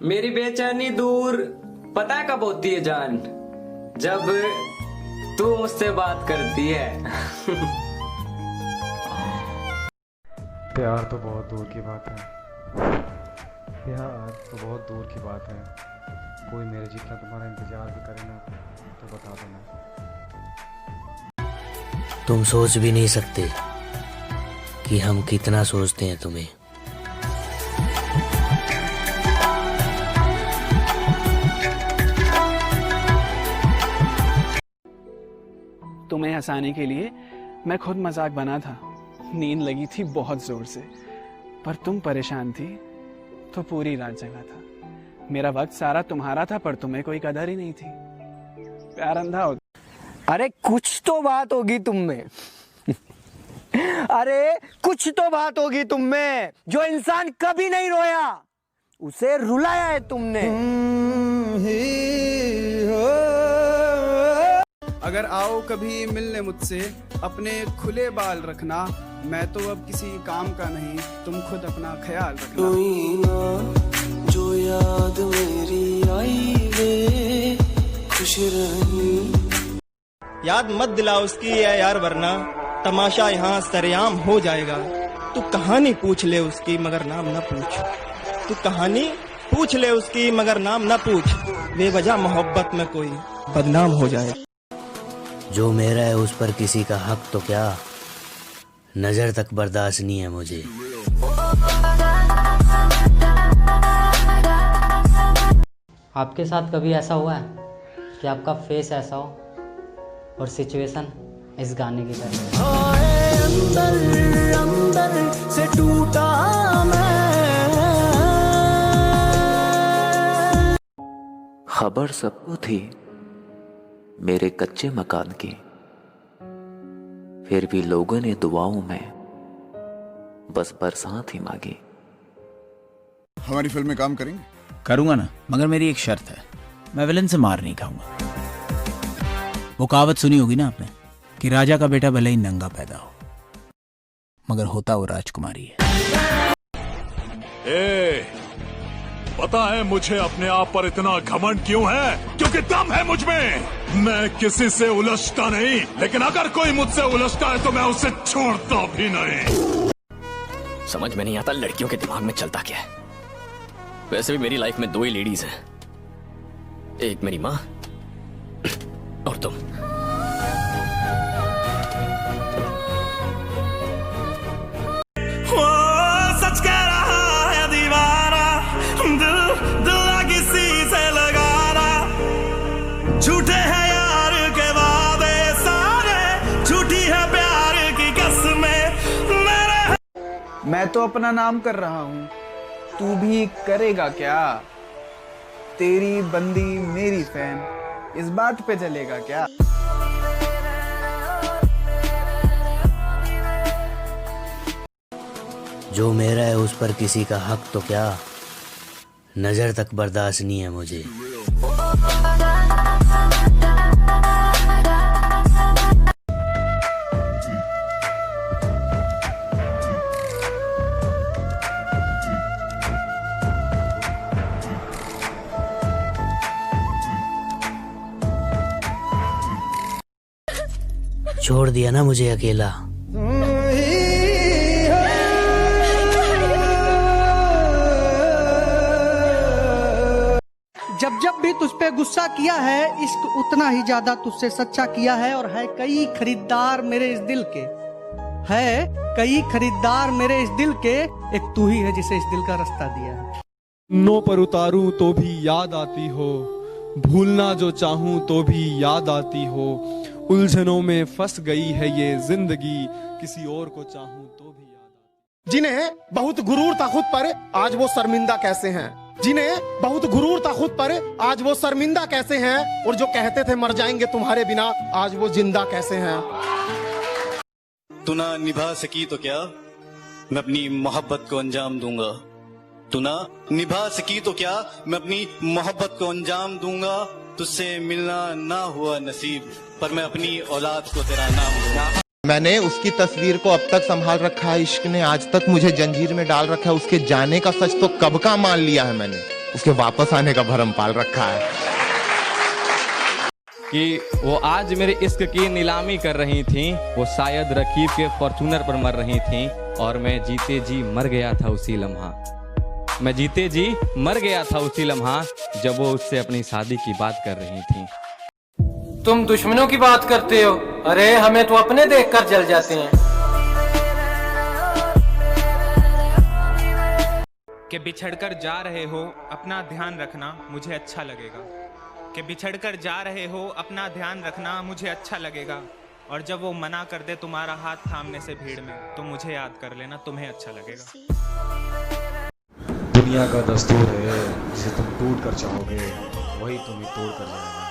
मेरी बेचैनी दूर पता है कब होती है जान, जब तू मुझसे बात करती है। प्यार तो बहुत दूर की बात है, प्यार तो बहुत दूर की बात है। कोई मेरे जितना तुम्हारा इंतजार भी करे ना तो बता देना। तुम सोच भी नहीं सकते कि हम कितना सोचते हैं तुम्हें। तुम्हें हंसाने के लिए मैं खुद मजाक बना था। नींद लगी थी बहुत जोर से, पर तुम परेशान थी तो पूरी रात जगा था। मेरा वक्त सारा तुम्हारा था, पर तुम्हें कोई कदर ही नहीं थी। प्यार अंधा होता। अरे कुछ तो बात होगी तुम में। अरे कुछ तो बात होगी तुम में। जो इंसान कभी नहीं रोया उसे रुलाया है तुमने। अगर आओ कभी मिलने मुझसे, अपने खुले बाल रखना। मैं तो अब किसी काम का नहीं, तुम खुद अपना ख्याल रखना। जो याद मेरी आई वे खुश रही। याद मत दिला उसकी है यार, वरना तमाशा यहाँ सरेआम हो जाएगा। तू कहानी पूछ ले उसकी मगर नाम न पूछ। तू कहानी पूछ ले उसकी मगर नाम न पूछ। बेवजह मोहब्बत में कोई बदनाम हो जाए। जो मेरा है उस पर किसी का हक तो क्या, नजर तक बर्दाश्त नहीं है मुझे। आपके साथ कभी ऐसा हुआ है कि आपका फेस ऐसा हो और सिचुएशन इस गाने की तरह? अंदर अंदर से टूटा मैं। खबर सबको थी मेरे कच्चे मकान की, फिर भी लोगों ने दुआओं में बस बरसात ही मांगी। हमारी फिल्म में काम करेंगे? करूंगा ना, मगर मेरी एक शर्त है, मैं विलन से मार नहीं खाऊंगा। वो कहावत सुनी होगी ना आपने कि राजा का बेटा भले ही नंगा पैदा हो मगर होता वो राजकुमारी है। पता है मुझे अपने आप पर इतना घमंड क्यों है? क्योंकि दम है मुझ में। मैं किसी से उलझता नहीं, लेकिन अगर कोई मुझसे उलझता है तो मैं उसे छोड़ता भी नहीं। समझ में नहीं आता लड़कियों के दिमाग में चलता क्या है। वैसे भी मेरी लाइफ में दो ही लेडीज हैं, एक मेरी माँ और तुम। सच कह रहा है दीवाना, दिल किसी से लगाना। झूठे हैं यार के वादे सारे, झूठी है प्यार की कसमें। मैं तो अपना नाम कर रहा हूँ, तू भी करेगा क्या? तेरी बंदी मेरी फैन, इस बात पे चलेगा क्या? जो मेरा है उस पर किसी का हक तो क्या, नजर तक बर्दाश्त नहीं है मुझे। छोड़ दिया ना मुझे अकेला। जब जब भी तुझ पे गुस्सा किया है, इश्क उतना ही ज्यादा तुझसे सच्चा किया है। और है कई खरीदार मेरे इस दिल के, है कई खरीदार मेरे इस दिल के, एक तू ही है जिसे इस दिल का रास्ता दिया है। नो पर उतारूं तो भी याद आती हो, भूलना जो चाहूं तो भी याद आती हो। उलझनों में फंस गई है ये जिंदगी, किसी और को चाहूं तो भी याद आती। जिन्हें बहुत गुरूर था खुद पर, आज वो शर्मिंदा कैसे हैं। जिन्हें बहुत गुरूर था खुद पर, आज वो शर्मिंदा कैसे हैं। और जो कहते थे मर जाएंगे तुम्हारे बिना, आज वो जिंदा कैसे हैं। तू ना निभा सकी तो क्या, मैं अपनी मोहब्बत को अंजाम दूंगा। तू ना निभा सकी तो क्या, मैं अपनी मोहब्बत को अंजाम दूंगा। तुझसे मिलना ना हुआ नसीब, पर मैं अपनी औलाद को तेरा नाम दूंगा। मैंने उसकी तस्वीर को अब तक संभाल रखा है, इश्क ने आज तक मुझे जंजीर में डाल रखा है। उसके जाने का सच तो कब का मान लिया है मैंने। उसके वापस आने का भरम पाल रखा है। कि वो आज मेरे इश्क की नीलामी कर रही थीं, वो शायद रकीब के फॉर्चूनर पर मर रही थीं, और मैं जीते जी मर गया था उसी लम्हा। मैं जीते जी मर गया था उसी लम्हा जब वो उससे अपनी शादी की बात कर रही थीं। तुम दुश्मनों की बात करते हो, अरे हमें तो अपने देखकर जल जाते हैं। कि बिछड़कर जा रहे हो अपना ध्यान रखना मुझे अच्छा लगेगा। कि बिछड़कर जा रहे हो अपना ध्यान रखना मुझे अच्छा लगेगा, और जब वो मना कर दे तुम्हारा हाथ थामने से भीड़ में, तो मुझे याद कर लेना, तुम्हें अच्छा लगेगा। दुनिया का दस्तूर है, जिसे तुम टूट कर चाहोगे वही तुम्हें तोड़ कर जाएगा।